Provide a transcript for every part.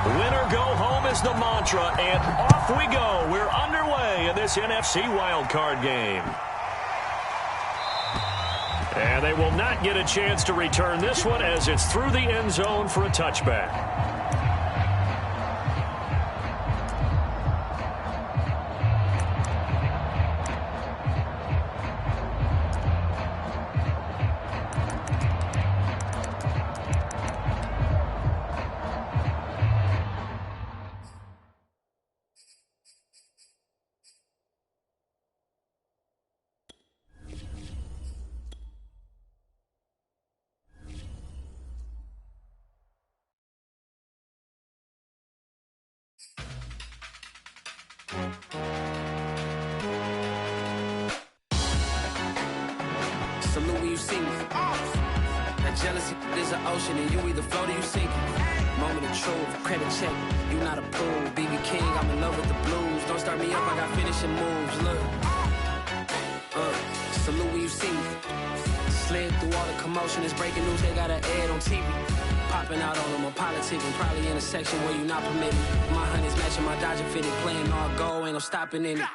Win or go home is the mantra, and off we go. We're underway in this NFC wildcard game. And they will not get a chance to return this one as it's through the end zone for a touchback. Salute when you see me. That jealousy is an ocean, and you either float or you sink. Moment of truth, credit check. You not a fool. BB King, I'm in love with the blues. Don't start me up, I got finishing moves. Look. Salute when you see me. Slid through all the commotion. It's breaking news, they got an ad on TV. Popping out on them, I'm politicking. Probably in a section where you not permitted. My honey's matching my Dodger fitted. Playing all go, ain't no stopping in it.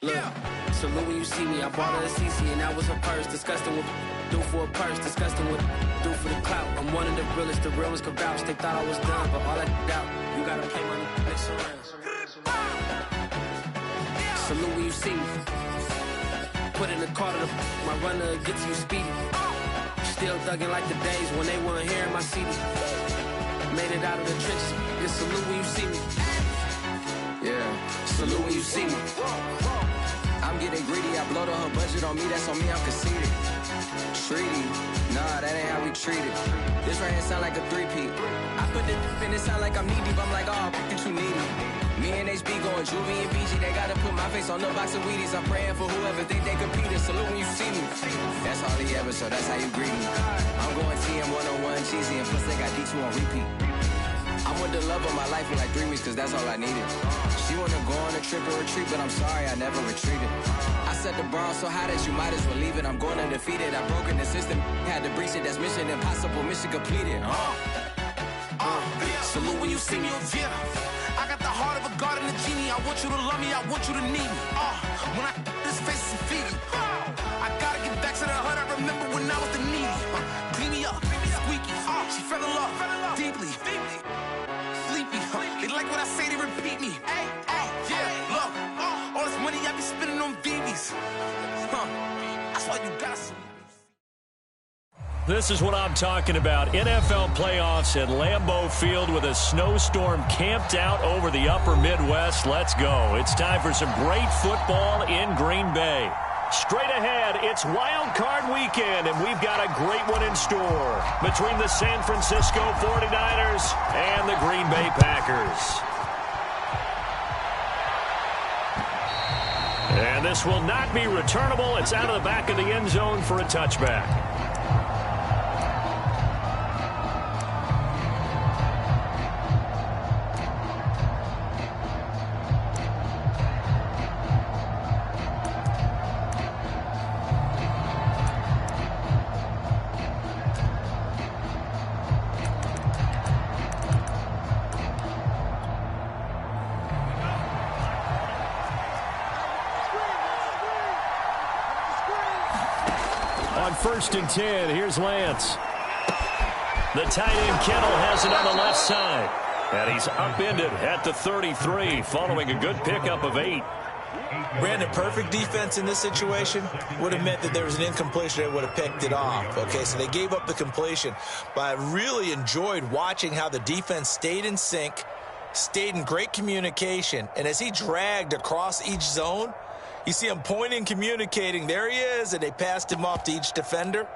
Look, salute when you see me. I bought her a CC and that was her purse. Disgusting with do for a purse. Disgusting with do for the clout. I'm one of the realest. The real ones could vouch. They thought I was done, but all I doubt. You gotta play my next around. Salute when you see me. Put in the car to my runner gets you speedy. Still thugging like the days when they weren't hearing my CD. Made it out of the trenches. Just salute when you see me. Yeah, salute when you see me. I'm getting greedy, I blow to her budget on me, that's on me, I'm conceited. Treaty, nah, that ain't how we treat it. This right here sound like a three-peat. I put the in it sound like I'm knee-deep, I'm like, oh, you too needy. Me and HB going Juvie and BG, they gotta put my face on the box of Wheaties. I'm praying for whoever think they competed, salute when you see me. That's all he ever, so that's how you greet me. I'm going TM 101 cheesy, and plus they got D2 on repeat. I'm with the love of my life for like 3 weeks, cause that's all I needed. She wanna go on a trip or retreat, but I'm sorry, I never retreated. I set the bar so high that you might as well leave it. I'm going undefeated, I broken the system, had to breach it, that's mission impossible, mission completed. Salute when you see me, yeah. I got the heart of a god and a genie. I want you to love me, I want you to need me. When I this face is Fiji. I gotta get back to the hood, I remember when I was the needy. Clean me up, squeaky. She fell in love, deeply. They like what I say, they repeat me. Hey, yeah, look, all this money I be spending on BBs. That's why you got some. This is what I'm talking about. NFL playoffs at Lambeau Field with a snowstorm camped out over the upper Midwest. Let's go. It's time for some great football in Green Bay. Straight ahead, it's Wild Card Weekend, and we've got a great one in store between the San Francisco 49ers and the Green Bay Packers. And this will not be returnable. It's out of the back of the end zone for a touchback. On 1st and 10, here's Lance. The tight end Kittle has it on the left side. And he's upended at the 33 following a good pickup of 8. Brandon, perfect defense in this situation would have meant that there was an incompletion. They would have picked it off. Okay, so they gave up the completion. But I really enjoyed watching how the defense stayed in sync, stayed in great communication. And as he dragged across each zone, you see him pointing, communicating. There he is, and they passed him off to each defender.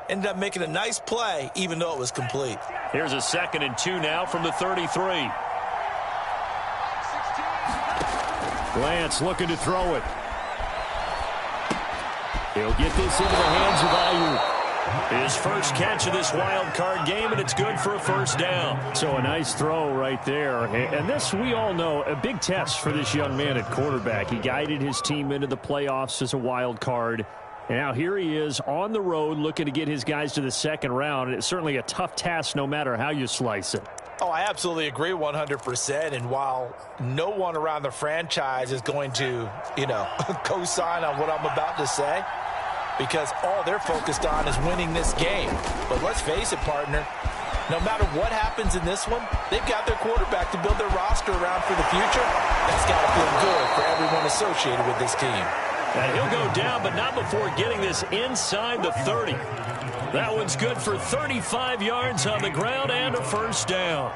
Ended up making a nice play, even though it was complete. Here's a 2nd and 2 now from the 33. Lance looking to throw it. He'll get this into the hands of Ayuk. His first catch of this wild card game, and it's good for a first down. So a nice throw right there. And this, we all know, a big test for this young man at quarterback. He guided his team into the playoffs as a wild card. And now here he is on the road looking to get his guys to the 2nd round. And it's certainly a tough task no matter how you slice it. Oh, I absolutely agree 100%. And while no one around the franchise is going to, co-sign on what I'm about to say, because all they're focused on is winning this game. But let's face it, partner, no matter what happens in this one, they've got their quarterback to build their roster around for the future. That's got to feel good for everyone associated with this team. And he'll go down, but not before getting this inside the 30. That one's good for 35 yards on the ground and a first down.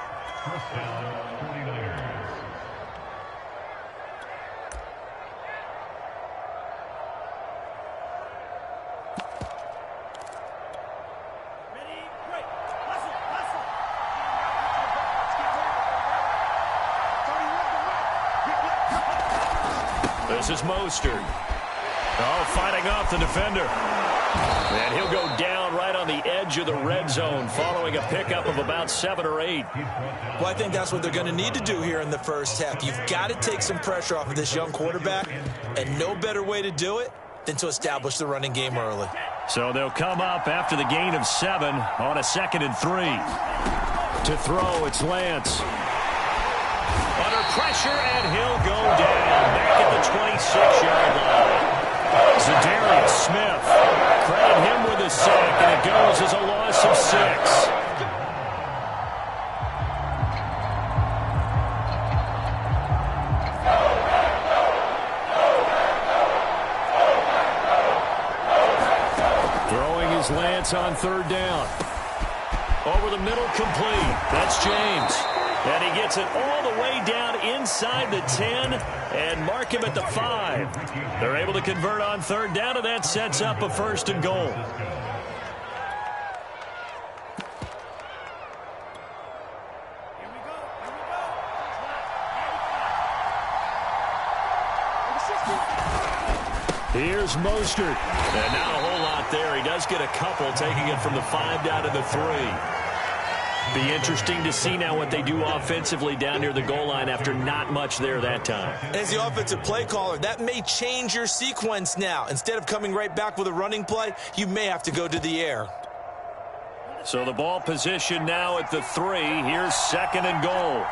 This is Mostert. Oh, fighting off the defender. And he'll go down right on the edge of the red zone following a pickup of about 7 or 8. Well, I think that's what they're going to need to do here in the first half. You've got to take some pressure off of this young quarterback, and no better way to do it than to establish the running game early. So they'll come up after the gain of 7 on a 2nd and 3. To throw, it's Lance. Under pressure, and he'll go down back at the 26-yard line. Zadarius Smith, credit him with a sack, and it goes as a loss of 6. Throwing is Lance on 3rd down. Over the middle, complete. That's James. And he gets it all the way down inside the 10 and mark him at the 5. They're able to convert on 3rd down, and that sets up a 1st and goal. Here's Mostert. And not a whole lot there. He does get a couple, taking it from the 5 down to the 3. Be interesting to see now what they do offensively down near the goal line after not much there that time. As the offensive play caller, that may change your sequence now. Instead of coming right back with a running play, you may have to go to the air. So the ball position now at the 3. Here's 2nd and goal.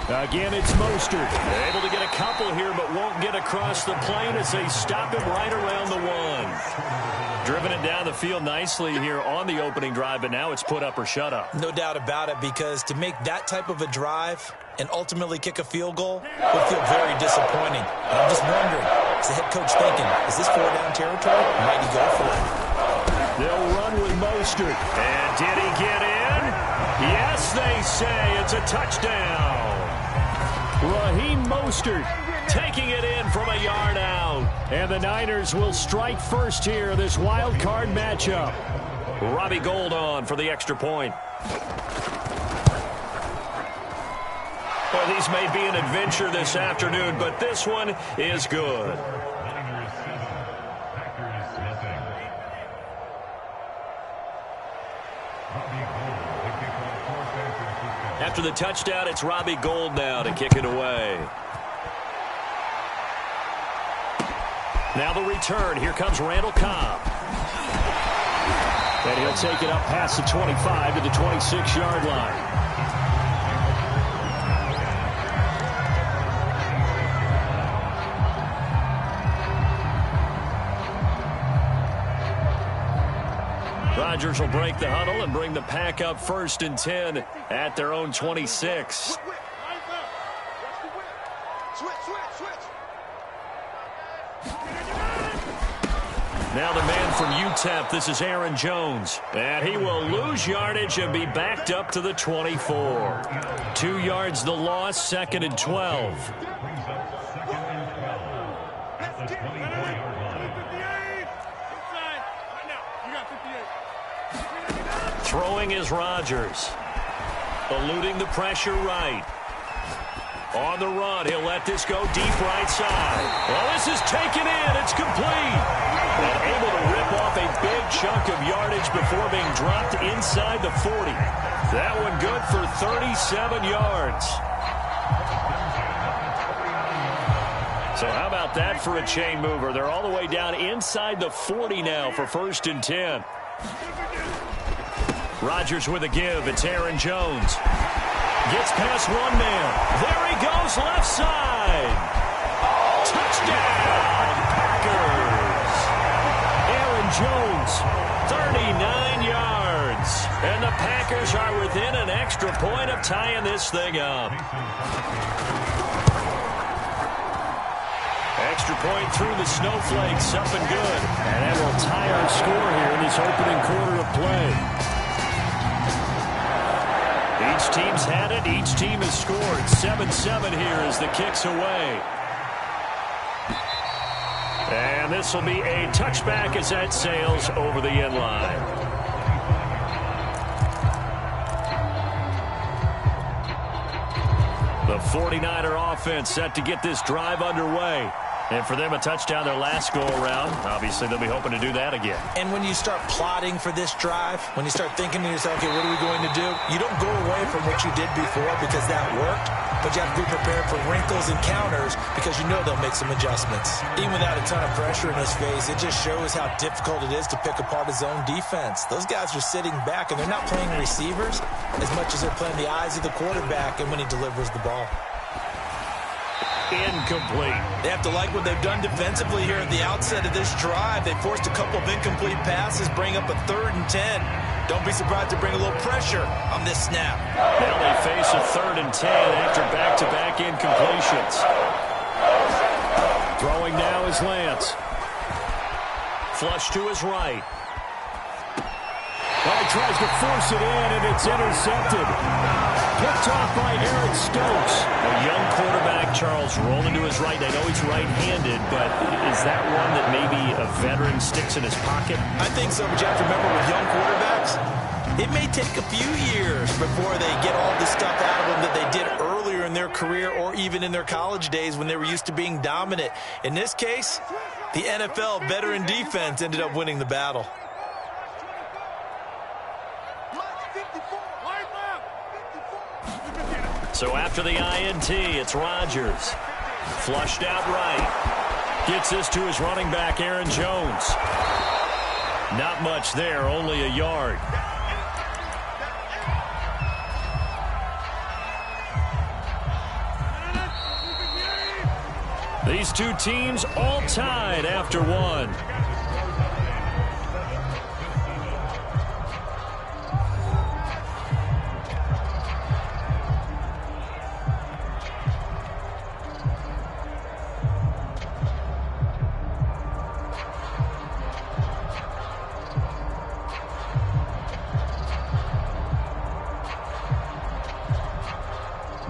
Again, it's Mostert. They're able to get a couple here, but won't get across the plane as they stop him right around the 1. Driven it down the field nicely here on the opening drive, but now it's put up or shut up. No doubt about it, because to make that type of a drive and ultimately kick a field goal would feel very disappointing. And I'm just wondering, is the head coach thinking, is this 4-down territory? Might he go for it? They'll run with Mostert. And did he get in? Yes, they say it's a touchdown. Raheem Mostert taking it in from a yard out. And the Niners will strike first here, this wild card matchup. Robbie Gould on for the extra point. Well, these may be an adventure this afternoon, but this one is good. After the touchdown, it's Robbie Gould now to kick it away. Now the return. Here comes Randall Cobb. And he'll take it up past the 25 to the 26-yard line. Rodgers will break the huddle and bring the pack up 1st and 10 at their own 26. Now the man from UTEP, this is Aaron Jones. And he will lose yardage and be backed up to the 24. 2 yards the loss, 2nd and 12. Throwing is Rodgers. Eluding the pressure right. On the run, he'll let this go deep right side. Well, this is taken in. It's complete. And able to rip off a big chunk of yardage before being dropped inside the 40. That one good for 37 yards. So how about that for a chain mover? They're all the way down inside the 40 now for 1st and 10. Rodgers with a give. It's Aaron Jones. Gets past one man. There he goes, left side. Touchdown, Packers. Aaron Jones, 39 yards. And the Packers are within an extra point of tying this thing up. Extra point through the snowflakes, up and good. And that will tie our score here in this opening quarter of play. Each team's had it. Each team has scored. 7-7 here as the kick's away. And this will be a touchback as that sails over the end line. The 49er offense set to get this drive underway. And for them, a touchdown their last go-around. Obviously, they'll be hoping to do that again. And when you start plotting for this drive, when you start thinking to yourself, okay, what are we going to do? You don't go away from what you did before because that worked, but you have to be prepared for wrinkles and counters because you know they'll make some adjustments. Even without a ton of pressure in his face, it just shows how difficult it is to pick apart his own defense. Those guys are sitting back, and they're not playing receivers as much as they're playing the eyes of the quarterback and when he delivers the ball. Incomplete. They have to like what they've done defensively here at the outset of this drive. They forced a couple of incomplete passes, bring up a 3rd and 10. Don't be surprised to bring a little pressure on this snap. Now they face a 3rd and 10 after back-to-back incompletions. Throwing now is Lance. Flush to his right. Well, he tries to force it in, and it's intercepted. Picked off by Eric Stokes. A young quarterback, Charles, rolling to his right. I know he's right-handed, but is that one that maybe a veteran sticks in his pocket? I think so, but you have to remember with young quarterbacks, it may take a few years before they get all the stuff out of them that they did earlier in their career or even in their college days when they were used to being dominant. In this case, the NFL veteran defense ended up winning the battle. So after the INT, it's Rodgers. Flushed out right. Gets this to his running back, Aaron Jones. Not much there, only a yard. These two teams all tied after one.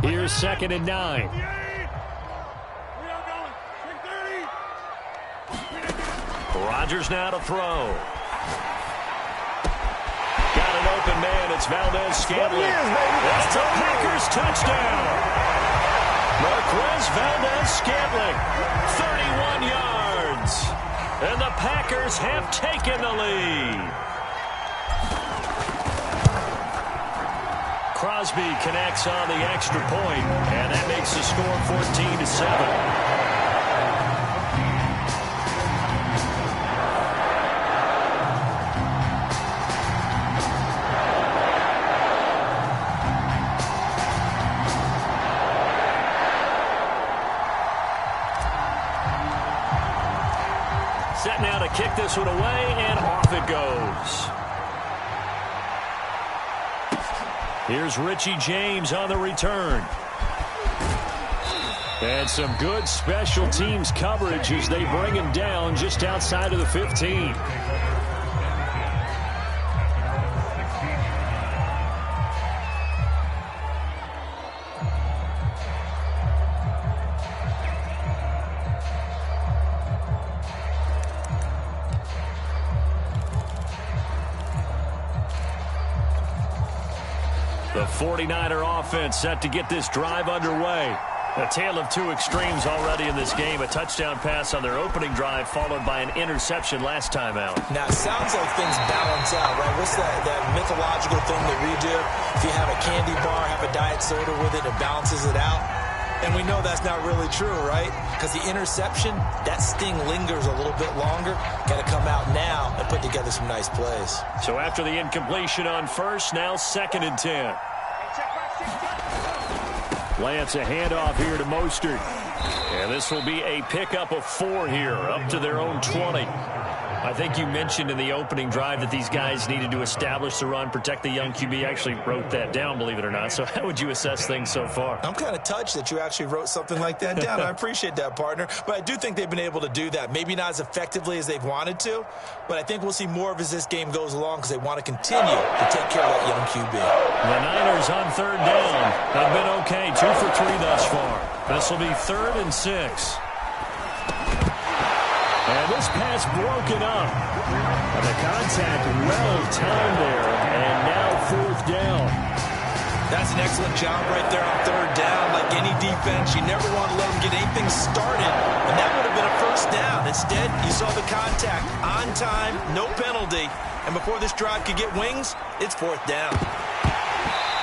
Here's 2nd and 9. Rodgers now to throw. Got an open man. It's Valdez-Scantling. That's a Packers touchdown. Marquez Valdez-Scantling, 31 yards. And the Packers have taken the lead. Crosby connects on the extra point, and that makes the score 14-7. Set now to kick this one away, and off it goes. Here's Richie James on the return. And some good special teams coverage as they bring him down just outside of the 15. The 49er offense set to get this drive underway. A tale of two extremes already in this game. A touchdown pass on their opening drive followed by an interception last time out. Now, it sounds like things balance out, right? What's that mythological thing that we do? If you have a candy bar, have a diet soda with it, it balances it out. And we know that's not really true, right? Because the interception, that sting lingers a little bit longer. Got to come out now and put together some nice plays. So after the incompletion on first, now 2nd and 10. Lance, a handoff here to Mostert. And this will be a pickup of 4 here, up to their own 20. I think you mentioned in the opening drive that these guys needed to establish the run, protect the young QB. I actually wrote that down, believe it or not. So how would you assess things so far? I'm kind of touched that you actually wrote something like that down. I appreciate that, partner. But I do think they've been able to do that. Maybe not as effectively as they've wanted to, but I think we'll see more of as this game goes along because they want to continue to take care of that young QB. The Niners on 3rd down have been okay. 2 for 3 thus far. This will be 3rd and 6. And this pass broken up. And the contact well timed there. And now 4th down. That's an excellent job right there on 3rd down. Like any defense, you never want to let them get anything started. And that would have been a 1st down. Instead, you saw the contact on time, no penalty. And before this drive could get wings, it's 4th down.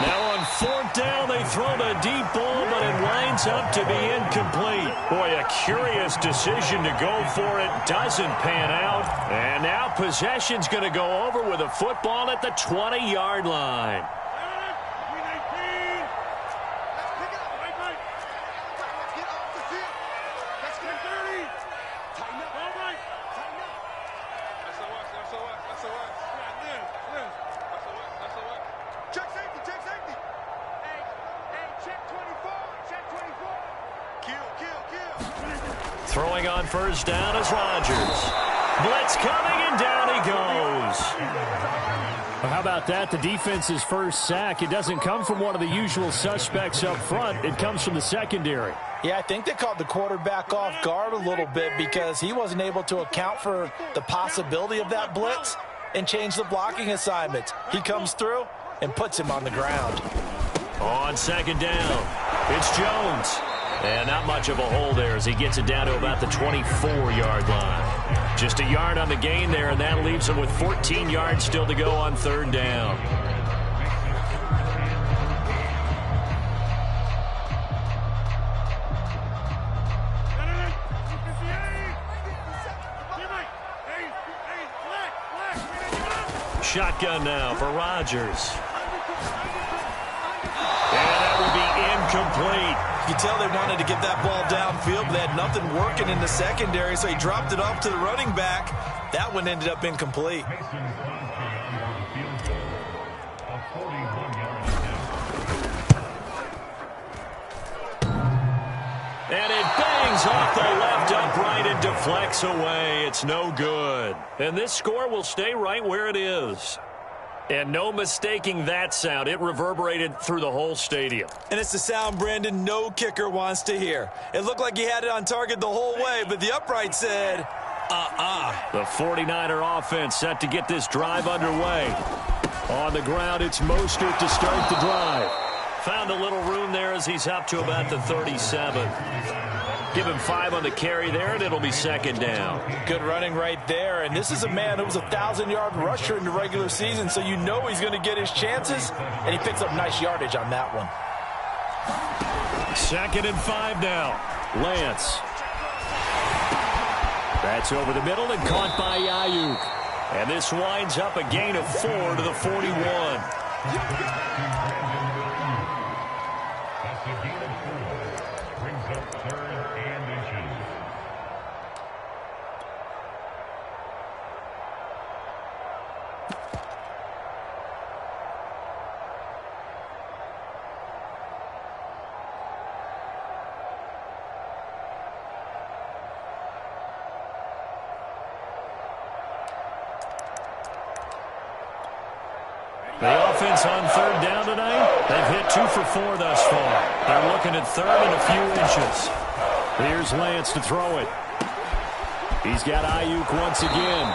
Now on 4th down, they throw the deep ball, but it winds up to be incomplete. Boy, a curious decision to go for it. Doesn't pan out. And now possession's going to go over with a football at the 20-yard line. Throwing on 1st down is Rodgers. Blitz coming, and down he goes. Well, how about that? The defense's first sack. It doesn't come from one of the usual suspects up front. It comes from the secondary. Yeah, I think they caught the quarterback off guard a little bit because he wasn't able to account for the possibility of that blitz and change the blocking assignments. He comes through and puts him on the ground. On 2nd down, it's Jones. And not much of a hole there as he gets it down to about the 24-yard line. Just a yard on the gain there, and that leaves him with 14 yards still to go on 3rd down. Shotgun now for Rodgers. And that will be incomplete. You can tell they wanted to get that ball downfield, but they had nothing working in the secondary, so he dropped it off to the running back. That one ended up incomplete. And it bangs off the left upright and deflects away. It's no good. And this score will stay right where it is. And no mistaking that sound. It reverberated through the whole stadium. And it's the sound, Brandon, no kicker wants to hear. It looked like he had it on target the whole way, but the upright said, The 49er offense set to get this drive underway. On the ground, it's Mostert to start the drive. Found a little room there as he's up to about the 37. Give him 5 on the carry there, and it'll be 2nd down. Good running right there. And this is a man who was a 1,000-yard rusher in the regular season, so you know he's going to get his chances, and he picks up nice yardage on that one. 2nd and 5 now. Lance. That's over the middle and caught by Ayuk. And this winds up a gain of 4 to the 41. The offense on 3rd down tonight, they've hit 2 for 4 thus far. They're looking at 3rd and a few inches. Here's Lance to throw it. He's got Ayuk once again.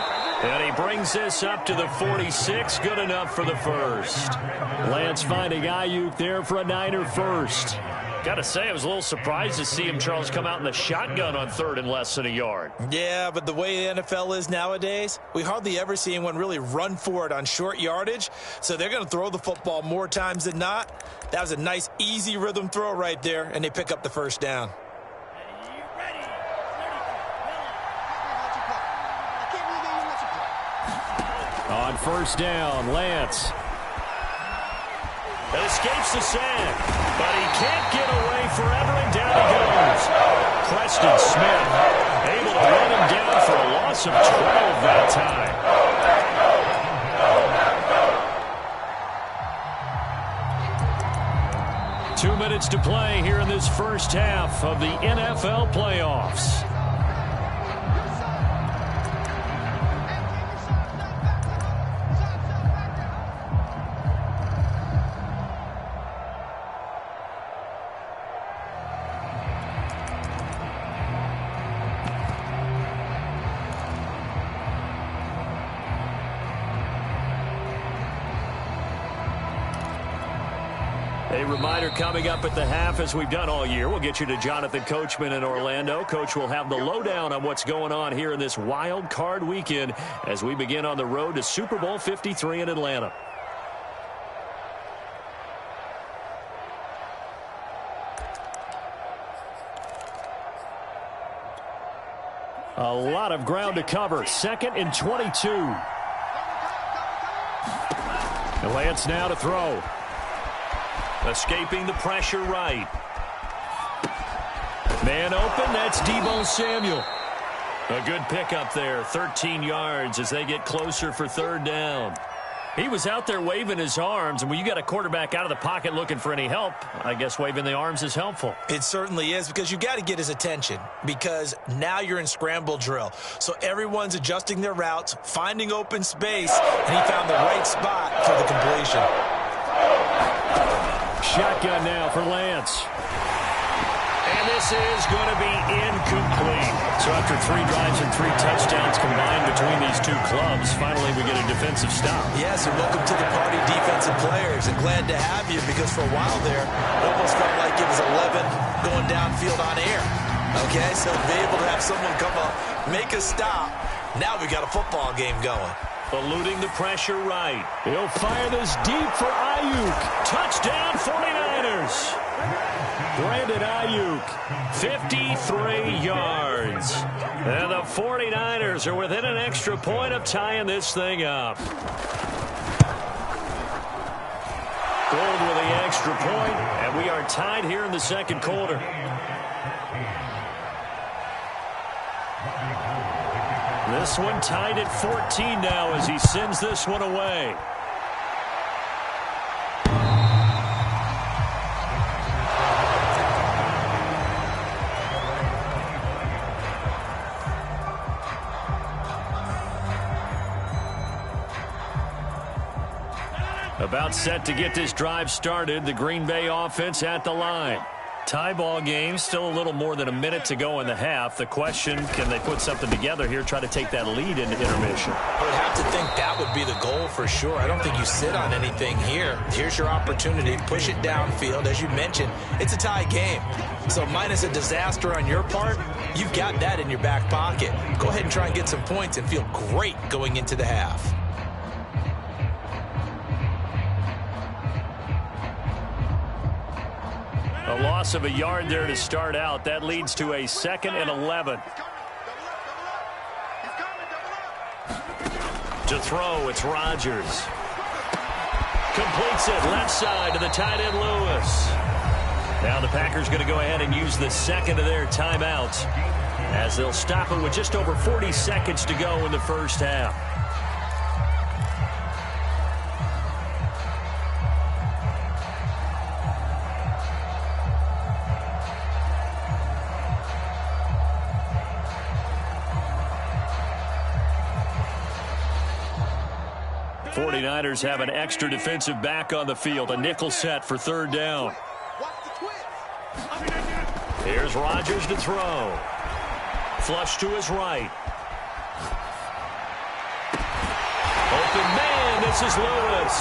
And he brings this up to the 46. Good enough for the first. Lance finding Ayuk there for a Niner first. Got to say, I was a little surprised to see him, Charles, come out in the shotgun on 3rd and less than a yard. Yeah, but the way the NFL is nowadays, we hardly ever see anyone really run for it on short yardage. So they're going to throw the football more times than not. That was a nice, easy rhythm throw right there, and they pick up the first down. On first down, Lance. It escapes the sack, but he can't get away forever, and down he goes. Preston Smith able to run him down for a loss of 12 that time. Two minutes to play here in this first half of the NFL playoffs. A reminder coming up at the half, as we've done all year. We'll get you to Jonathan Coachman in Orlando. Coach will have the lowdown on what's going on here in this wild card weekend as we begin on the road to Super Bowl 53 in Atlanta. A lot of ground to cover. 2nd and 22. And Lance now to throw. Escaping the pressure right. Man open, that's Deebo Samuel. A good pickup there, 13 yards as they get closer for third down. He was out there waving his arms, and when you got a quarterback out of the pocket looking for any help, I guess waving the arms is helpful. It certainly is, because you got to get his attention, because now you're in scramble drill. So everyone's adjusting their routes, finding open space, and he found the right spot for the completion. Shotgun now for Lance. And this is going to be incomplete. So after 3 drives and 3 touchdowns combined between these two clubs, finally we get a defensive stop. Yes, and welcome to the party, defensive players. And glad to have you, because for a while there, it almost felt like it was 11 going downfield on air. Okay, so to be able to have someone come up, make a stop, now we got a football game going. Eluding the pressure right. He'll fire this deep for Ayuk. Touchdown 49ers. Brandon Ayuk, 53 yards. And the 49ers are within an extra point of tying this thing up. Gold with the extra point, and we are tied here in the second quarter. This one tied at 14 now as he sends this one away. About set to get this drive started. The Green Bay offense at the line. Tie ball game, still a little more than a minute to go in the half. The question, can they put something together here, try to take that lead into intermission? I would have to think that would be the goal for sure. I don't think you sit on anything here. Here's your opportunity. Push it downfield. As you mentioned, it's a tie game. So minus a disaster on your part, you've got that in your back pocket. Go ahead and try and get some points and feel great going into the half. A loss of a yard there to start out. That leads to a 2nd and 11. To throw, it's Rodgers. Completes it left side to the tight end Lewis. Now the Packers going to go ahead and use the second of their timeouts as they'll stop it with just over 40 seconds to go in the first half. The 49ers have an extra defensive back on the field. A nickel set for third down. Here's Rodgers to throw. Flush to his right. Open man, this is Lewis.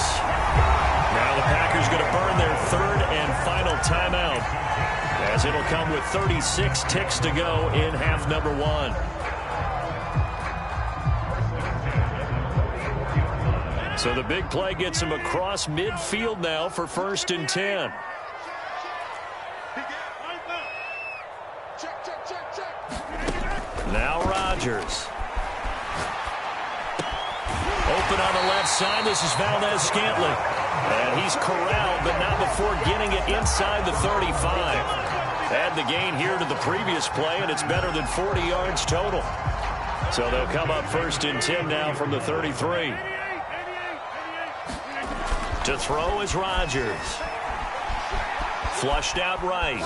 Now the Packers going to burn their third and final timeout, as it'll come with 36 ticks to go in half number 1. So the big play gets him across midfield now for 1st and 10. Now Rodgers. Open on the left side. This is Valdes-Scantling. And he's corralled, but not before getting it inside the 35. Add the gain here to the previous play, and it's better than 40 yards total. So they'll come up 1st and 10 now from the 33. To throw is Rodgers. Flushed out right.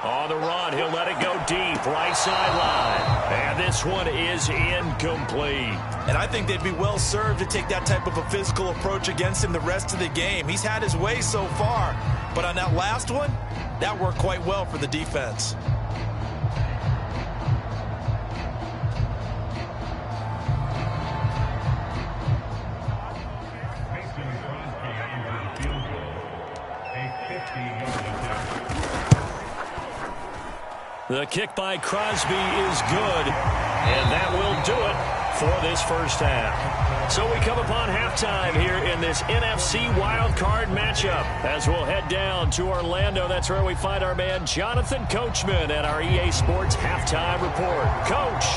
On the run, he'll let it go deep. Right sideline. And this one is incomplete. And I think they'd be well served to take that type of a physical approach against him the rest of the game. He's had his way so far. But on that last one, that worked quite well for the defense. The kick by Crosby is good, and that will do it for this first half. So we come upon halftime here in this NFC wildcard matchup as we'll head down to Orlando. That's where we find our man Jonathan Coachman at our EA Sports Halftime Report. Coach,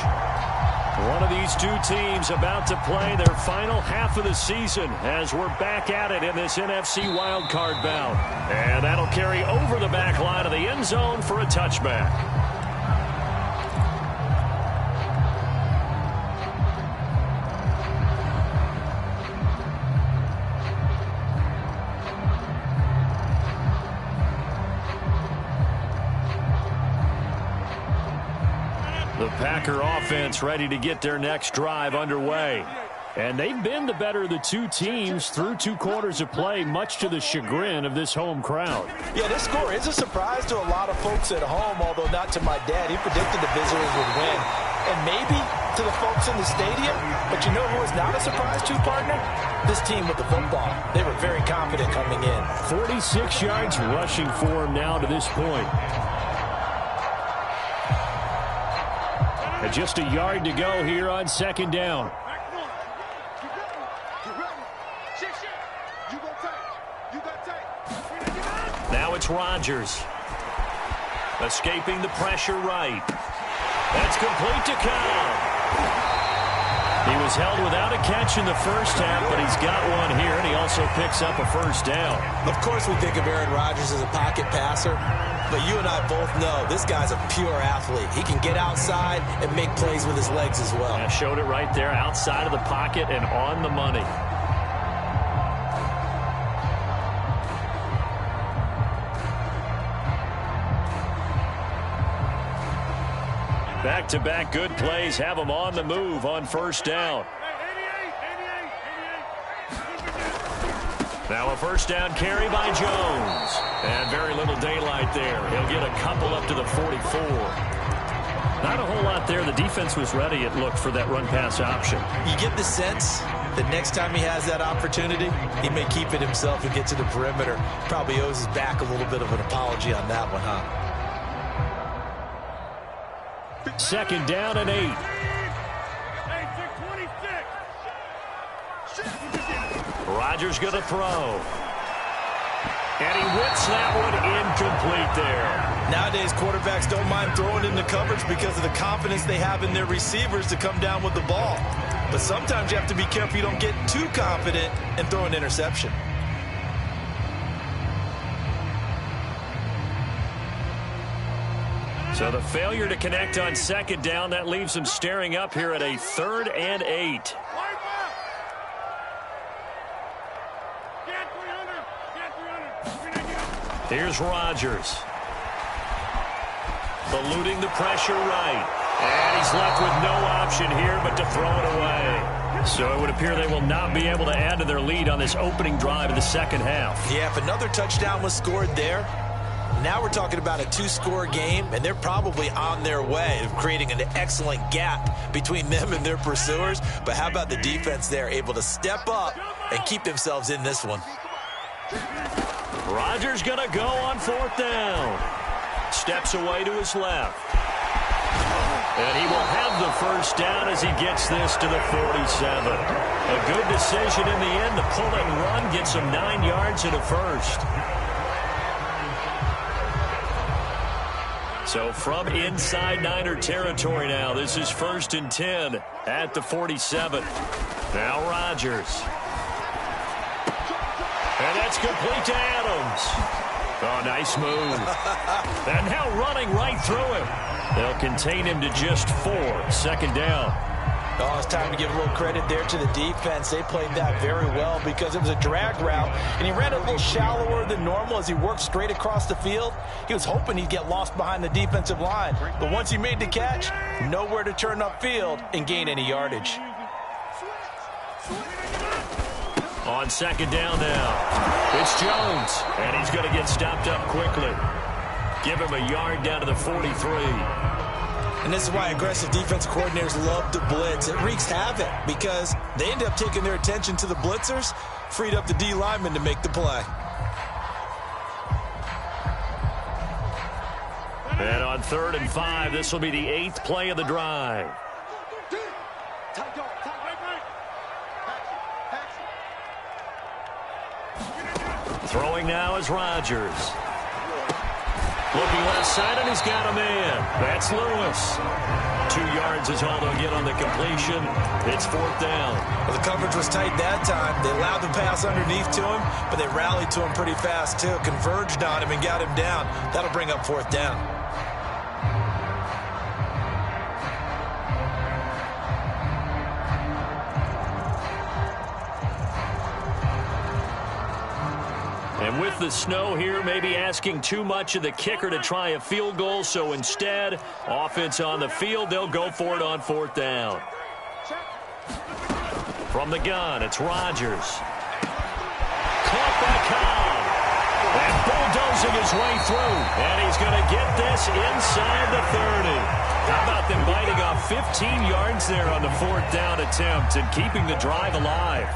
one of these two teams about to play their final half of the season as we're back at it in this NFC wildcard bout. And that'll carry over the back line of the end zone for a touchback. The Packer offense ready to get their next drive underway. And they've been the better of the two teams through 2 quarters of play, much to the chagrin of this home crowd. Yeah, this score is a surprise to a lot of folks at home, although not to my dad. He predicted the visitors would win. And maybe to the folks in the stadium. But you know who is not a surprise to, partner? This team with the football. They were very confident coming in. 46 yards rushing for him now to this point. And just a yard to go here on 2nd down. Now it's Rodgers. Escaping the pressure right. That's complete to Cobb. He was held without a catch in the first half, but he's got one here, and he also picks up a 1st down. Of course we think of Aaron Rodgers as a pocket passer, but you and I both know this guy's a pure athlete. He can get outside and make plays with his legs as well. I showed it right there, outside of the pocket and on the money. Back-to-back good plays have them on the move on 1st down. Now a 1st down carry by Jones. And very little daylight there. He'll get a couple up to the 44. Not a whole lot there. The defense was ready, it looked, for that run-pass option. You get the sense that next time he has that opportunity, he may keep it himself and get to the perimeter. Probably owes his back a little bit of an apology on that one, huh? 2nd down and 8. Rodgers going to throw. And he whips that one incomplete there. Nowadays, quarterbacks don't mind throwing into coverage because of the confidence they have in their receivers to come down with the ball. But sometimes you have to be careful you don't get too confident and throw an interception. So the failure to connect on 2nd down, that leaves them staring up here at a 3rd and 8. Here's Rodgers. Eluding the pressure right. And he's left with no option here but to throw it away. So it would appear they will not be able to add to their lead on this opening drive of the 2nd half. Yeah, if another touchdown was scored there, now we're talking about a 2-score game, and they're probably on their way of creating an excellent gap between them and their pursuers. But how about the defense there, able to step up and keep themselves in this one? Rodgers going to go on 4th down. Steps away to his left. And he will have the first down as he gets this to the 47. A good decision in the end to pull and run, gets him 9 yards and a first. So from inside Niner territory now, this is 1st and 10 at the 47. Now Rodgers. And that's complete to Adams. Oh, nice move. And now running right through him. They'll contain him to just 4. 2nd down. Oh, it's time to give a little credit there to the defense. They played that very well because it was a drag route, and he ran a little shallower than normal as he worked straight across the field. He was hoping he'd get lost behind the defensive line, but once he made the catch, nowhere to turn upfield and gain any yardage. On 2nd down now, it's Jones, and he's going to get stopped up quickly. Give him a yard down to the 43. And this is why aggressive defensive coordinators love to blitz. It wreaks havoc because they end up taking their attention to the blitzers, freed up the D lineman to make the play. And on 3rd and 5, this will be the 8th play of the drive. Throwing now is Rodgers. Looking left side, and he's got a man. That's Lewis. 2 yards is all they'll get on the completion. It's 4th down. Well, the coverage was tight that time. They allowed the pass underneath to him, but they rallied to him pretty fast, too. Converged on him and got him down. That'll bring up 4th down. And with the snow here, maybe asking too much of the kicker to try a field goal. So instead, offense on the field, they'll go for it on 4th down. From the gun, it's Rodgers. Caught by Cobb. And bulldozing his way through. And he's going to get this inside the 30. How about them biting off 15 yards there on the 4th down attempt and keeping the drive alive?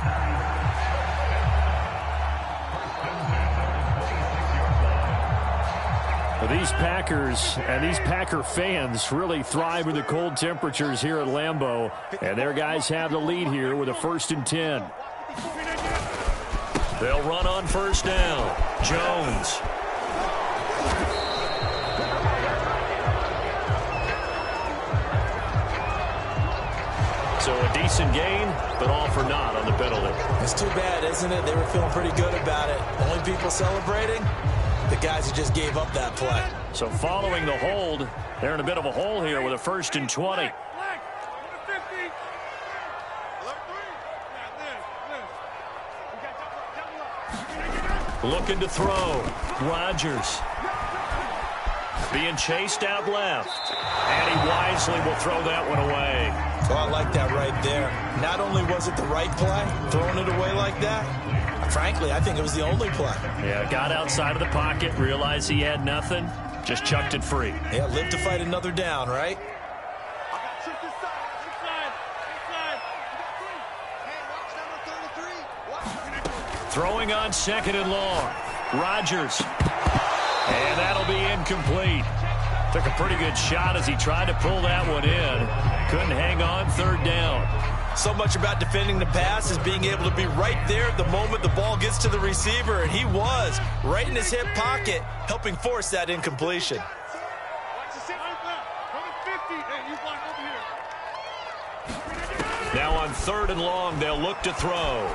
These Packers and these Packer fans really thrive with the cold temperatures here at Lambeau. And their guys have the lead here with a 1st and 10. They'll run on 1st down. Jones. So a decent gain, but all for naught on the penalty. It's too bad, isn't it? They were feeling pretty good about it. Only people celebrating? The guys who just gave up that play. So following the hold, they're in a bit of a hole here with a 1st and 20. Looking to throw. Rodgers. Being chased out left. And he wisely will throw that one away. Oh, I like that right there. Not only was it the right play, throwing it away like that, frankly, I think it was the only play. Yeah, got outside of the pocket, realized he had nothing, just chucked it free. Yeah, live to fight another down, right? Throwing on 2nd and long. Rodgers. And that'll be incomplete. Took a pretty good shot as he tried to pull that one in. Couldn't hang on 3rd down. So much about defending the pass is being able to be right there at the moment the ball gets to the receiver, and he was right in his hip pocket, helping force that incompletion. Now on 3rd and long, they'll look to throw.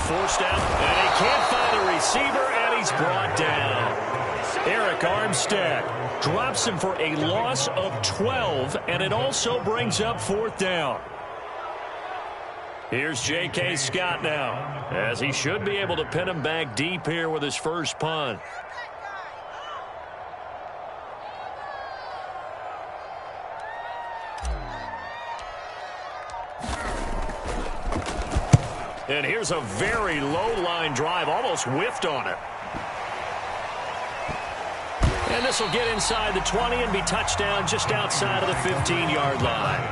Forced out, and he can't find the receiver, and he's brought down. Arik Armstead drops him for a loss of 12, and it also brings up 4th down. Here's J.K. Scott now, as he should be able to pin him back deep here with his first punt. And here's a very low-line drive, almost whiffed on it. And this will get inside the 20 and be touchdown just outside of the 15-yard line.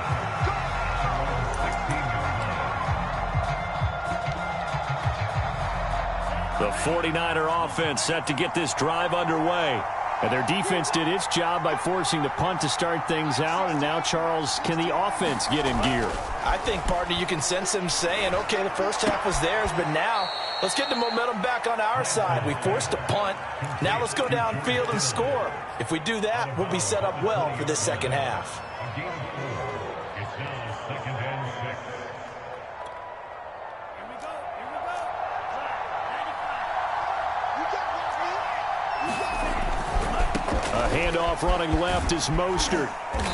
The 49er offense set to get this drive underway. And their defense did its job by forcing the punt to start things out. And now, Charles, can the offense get in gear? I think, partner, you can sense them saying, okay, the first half was theirs, but now let's get the momentum back on our side. We forced a punt. Now let's go downfield and score. If we do that, we'll be set up well for this second half. A handoff running left is Mostert.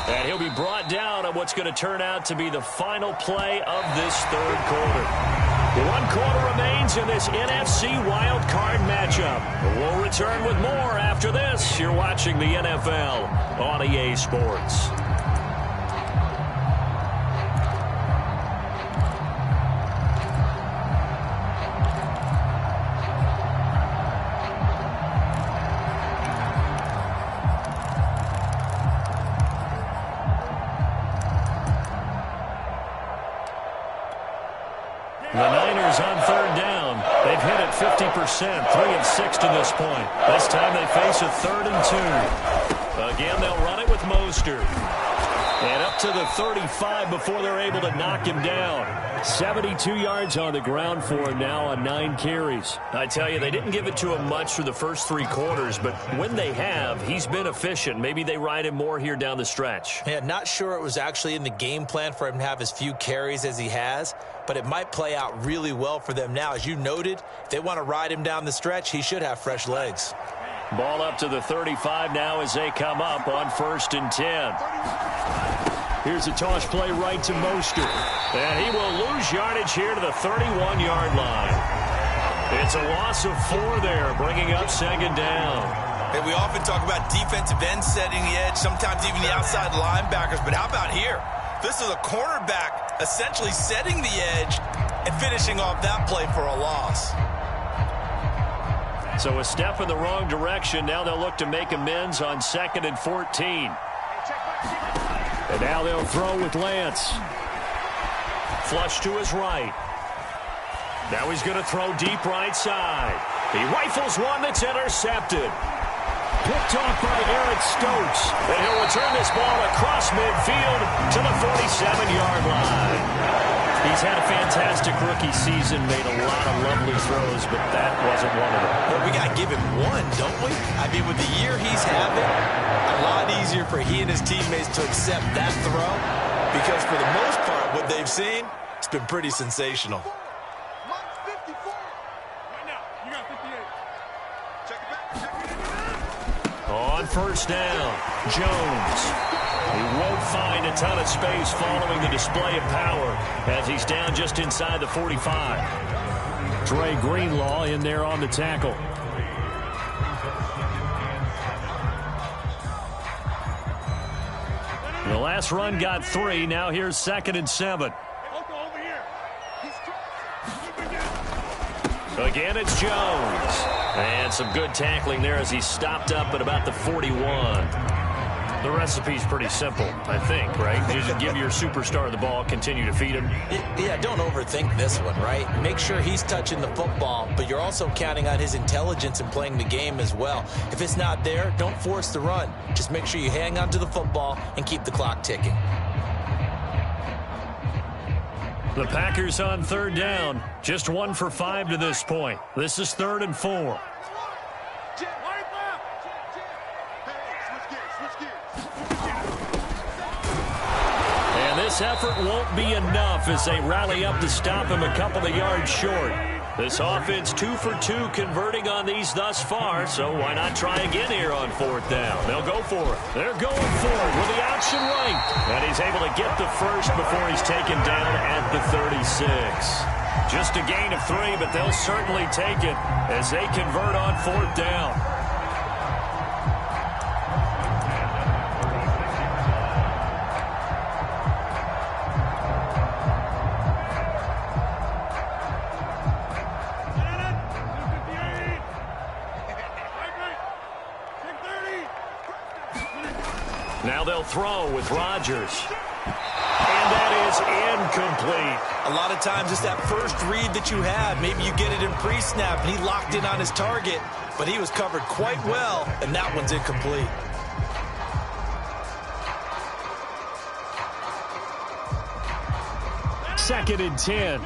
And he'll be brought down on what's going to turn out to be the final play of this third quarter. 1 quarter remains in this NFC Wild Card matchup. We'll return with more after this. You're watching the NFL on EA Sports. The Niners on third down. They've hit it 50%, 3 of 6 to this point. This time they face a 3rd and 2. Again, they'll run it with Mostert. And up to the 35 before they're able to knock him down. 72 yards on the ground for him now on 9 carries. I tell you, they didn't give it to him much for the first 3 quarters, but when they have, he's been efficient. Maybe they ride him more here down the stretch. Yeah, not sure it was actually in the game plan for him to have as few carries as he has, but it might play out really well for them now. As you noted, if they want to ride him down the stretch, he should have fresh legs. Ball up to the 35 now as they come up on 1st and 10. Here's a toss play right to Mostert. And he will lose yardage here to the 31-yard line. It's a loss of 4 there, bringing up 2nd down. And we often talk about defensive ends setting the edge, sometimes even the outside linebackers. But how about here? This is a cornerback essentially setting the edge and finishing off that play for a loss. So a step in the wrong direction. Now they'll look to make amends on 2nd and 14. And now they'll throw with Lance. Flush to his right. Now he's going to throw deep right side. He rifles one that's intercepted. Picked off by Eric Stokes. And he'll return this ball across midfield to the 47-yard line. He's had a fantastic rookie season, made a lot of lovely throws, but that wasn't one of them. Well, we got to give him one, don't we? I mean, with the year he's having, a lot easier for he and his teammates to accept that throw because for the most part, what they've seen, it's been pretty sensational. On 1st down, Jones. He won't find a ton of space following the display of power as he's down just inside the 45. Dre Greenlaw in there on the tackle. The last run got 3. Now here's 2nd and 7. Again, it's Jones. And some good tackling there as he stopped up at about the 41. The recipe's pretty simple, I think, right? You just give your superstar the ball, continue to feed him. Yeah, don't overthink this one, right? Make sure he's touching the football, but you're also counting on his intelligence in playing the game as well. If it's not there, don't force the run. Just make sure you hang on to the football and keep the clock ticking. The Packers on 3rd down. Just 1 for 5 to this point. This is 3rd and 4. And this effort won't be enough as they rally up to stop him a couple of yards short. This offense 2 for 2 converting on these thus far, so why not try again here on 4th down? They'll go for it. They're going for it with the option right. And he's able to get the first before he's taken down at the 36. Just a gain of 3, but they'll certainly take it as they convert on 4th down. Now they'll throw with Rodgers. And that is incomplete. A lot of times it's that first read that you have. Maybe you get it in pre-snap, and he locked in on his target, but he was covered quite well, and that one's incomplete. Second and 10.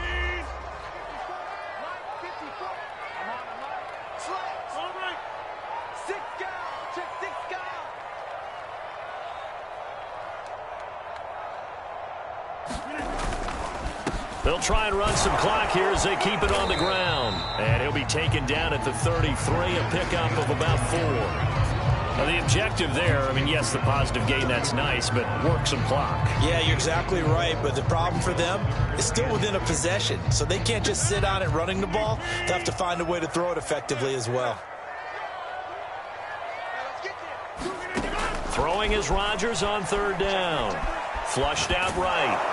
They'll try and run some clock here as they keep it on the ground. And he'll be taken down at the 33, a pickup of about 4. Now, the objective there, I mean, yes, the positive gain, that's nice, but work some clock. Yeah, you're exactly right, but the problem for them is still within a possession, so they can't just sit on it running the ball. They have to find a way to throw it effectively as well. Throwing is Rodgers on third down. Flushed out right.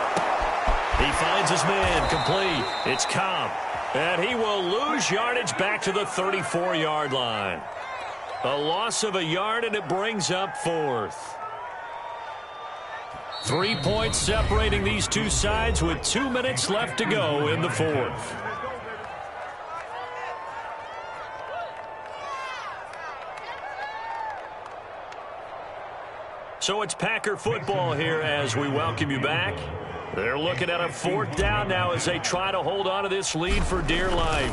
He finds his man, complete. It's Cobb. And he will lose yardage back to the 34-yard line. A loss of a yard, and it brings up 4th. 3 points separating these two sides with 2 minutes left to go in the 4th. So it's Packer football here as we welcome you back. They're looking at a 4th down now as they try to hold on to this lead for dear life.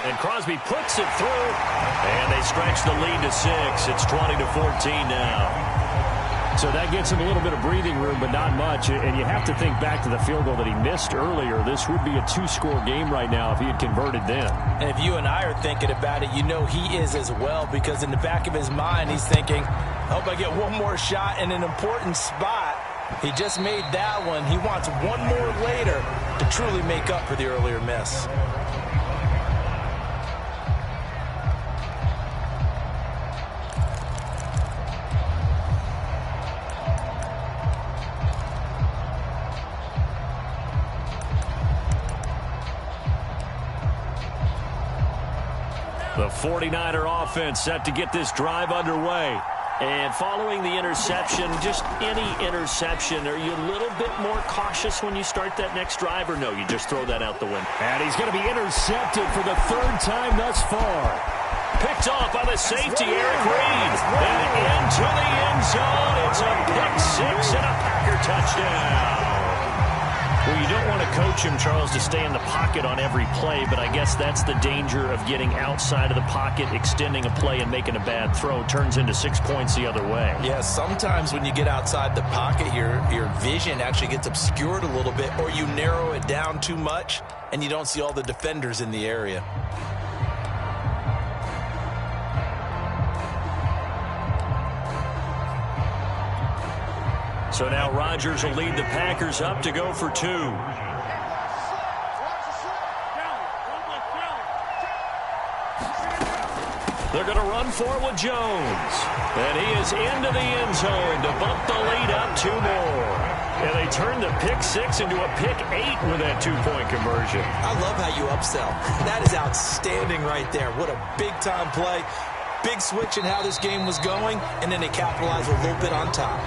And Crosby puts it through, and they stretch the lead to 6. It's 20-14 now. So that gets him a little bit of breathing room, but not much. And you have to think back to the field goal that he missed earlier. This would be a 2-score game right now if he had converted then. And if you and I are thinking about it, you know he is as well, because in the back of his mind, he's thinking, I hope I get one more shot in an important spot. He just made that one. He wants one more later to truly make up for the earlier miss. The 49er offense set to get this drive underway. And following the interception, just any interception, are you a little bit more cautious when you start that next drive, or no, you just throw that out the window? And he's going to be intercepted for the 3rd time thus far. Picked off by the safety, Eric Reed. And into the end zone. It's a pick 6 and a Packer touchdown. Well, you don't want to coach him, Charles, to stay in the pocket on every play, but I guess that's the danger of getting outside of the pocket, extending a play, and making a bad throw. Turns into 6 points the other way. Yeah, sometimes when you get outside the pocket, your vision actually gets obscured a little bit, or you narrow it down too much, and you don't see all the defenders in the area. So now Rodgers will lead the Packers up to go for 2. They're going to run for it with Jones. And he is into the end zone to bump the lead up 2 more. And they turn the pick 6 into a pick 8 with that 2-point conversion. I love how you upsell. That is outstanding right there. What a big-time play. Big switch in how this game was going, and then they capitalize a little bit on top.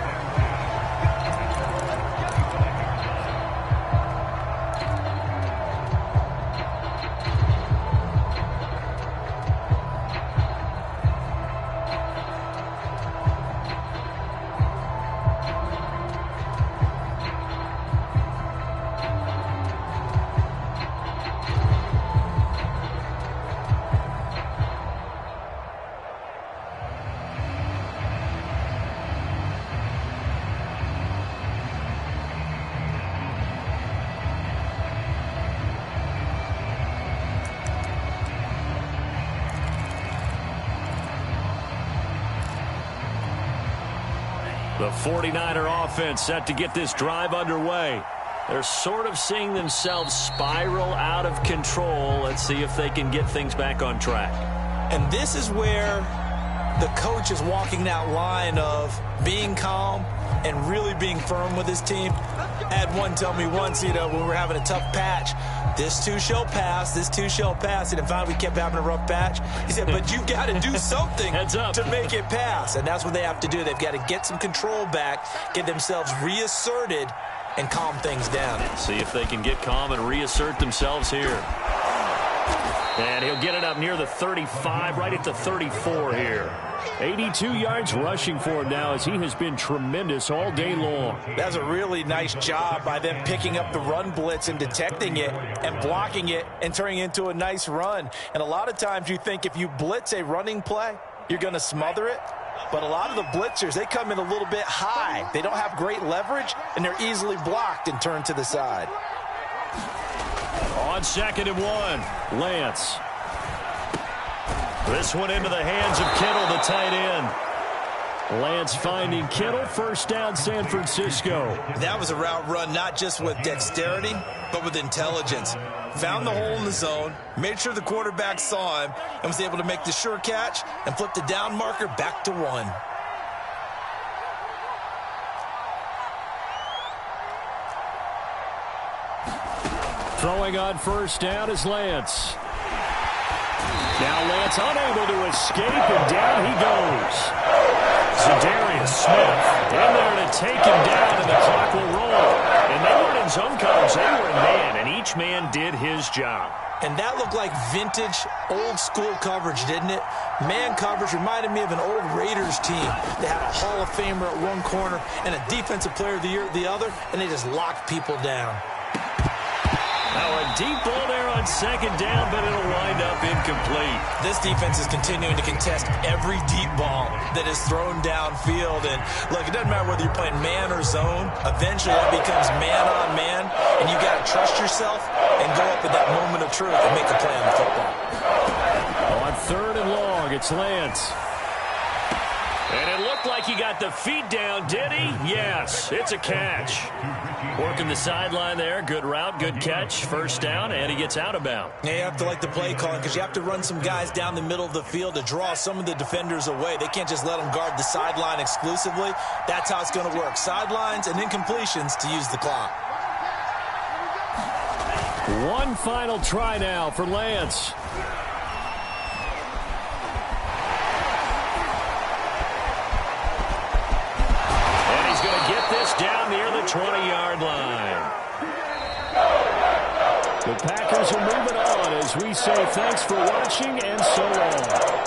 The 49er offense set to get this drive underway. They're sort of seeing themselves spiral out of control. Let's see if they can get things back on track. And this is where the coach is walking that line of being calm and really being firm with his team. I had one tell me once, when we were having a tough patch, this too shall pass, this too shall pass. And finally we kept having a rough patch. He said, but you got to do something to make it pass. And that's what they have to do. They've got to get some control back, get themselves reasserted, and calm things down. See if they can get calm and reassert themselves here. And he'll get it up near the 35, right at the 34 here. 82 yards rushing for him now as he has been tremendous all day long. That's a really nice job by them picking up the run blitz and detecting it and blocking it and turning it into a nice run. And a lot of times you think if you blitz a running play, you're going to smother it. But a lot of the blitzers, they come in a little bit high. They don't have great leverage, and they're easily blocked and turned to the side. On 2nd and 1, Lance. This one into the hands of Kittle, the tight end. Lance finding Kittle, first down San Francisco. That was a route run not just with dexterity, but with intelligence. Found the hole in the zone, made sure the quarterback saw him, and was able to make the sure catch and flip the down marker back to 1. Throwing on first down is Lance. Now Lance unable to escape, and down he goes. Za'Darius Smith in there to take him down, and the clock will roll. And they weren't in zone coverage, they were in man, and each man did his job. And that looked like vintage, old-school coverage, didn't it? Man coverage reminded me of an old Raiders team. They had a Hall of Famer at one corner and a Defensive Player of the Year at the other, and they just locked people down. Now a deep ball there on 2nd down, but it'll wind up incomplete. This defense is continuing to contest every deep ball that is thrown downfield. And look, it doesn't matter whether you're playing man or zone. Eventually it becomes man on man, and you got to trust yourself and go up at that moment of truth and make a play on the football. On 3rd and long, it's Lance. And it looked like he got the feet down, did he? Yes, it's a catch. Working the sideline there. Good route, good catch. First down, and he gets out of bounds. Yeah, you have to like the play calling because you have to run some guys down the middle of the field to draw some of the defenders away. They can't just let them guard the sideline exclusively. That's how it's going to work. Sidelines and incompletions to use the clock. One final try now for Lance. Down near the 20-yard line. The Packers are moving on as we say thanks for watching and so long.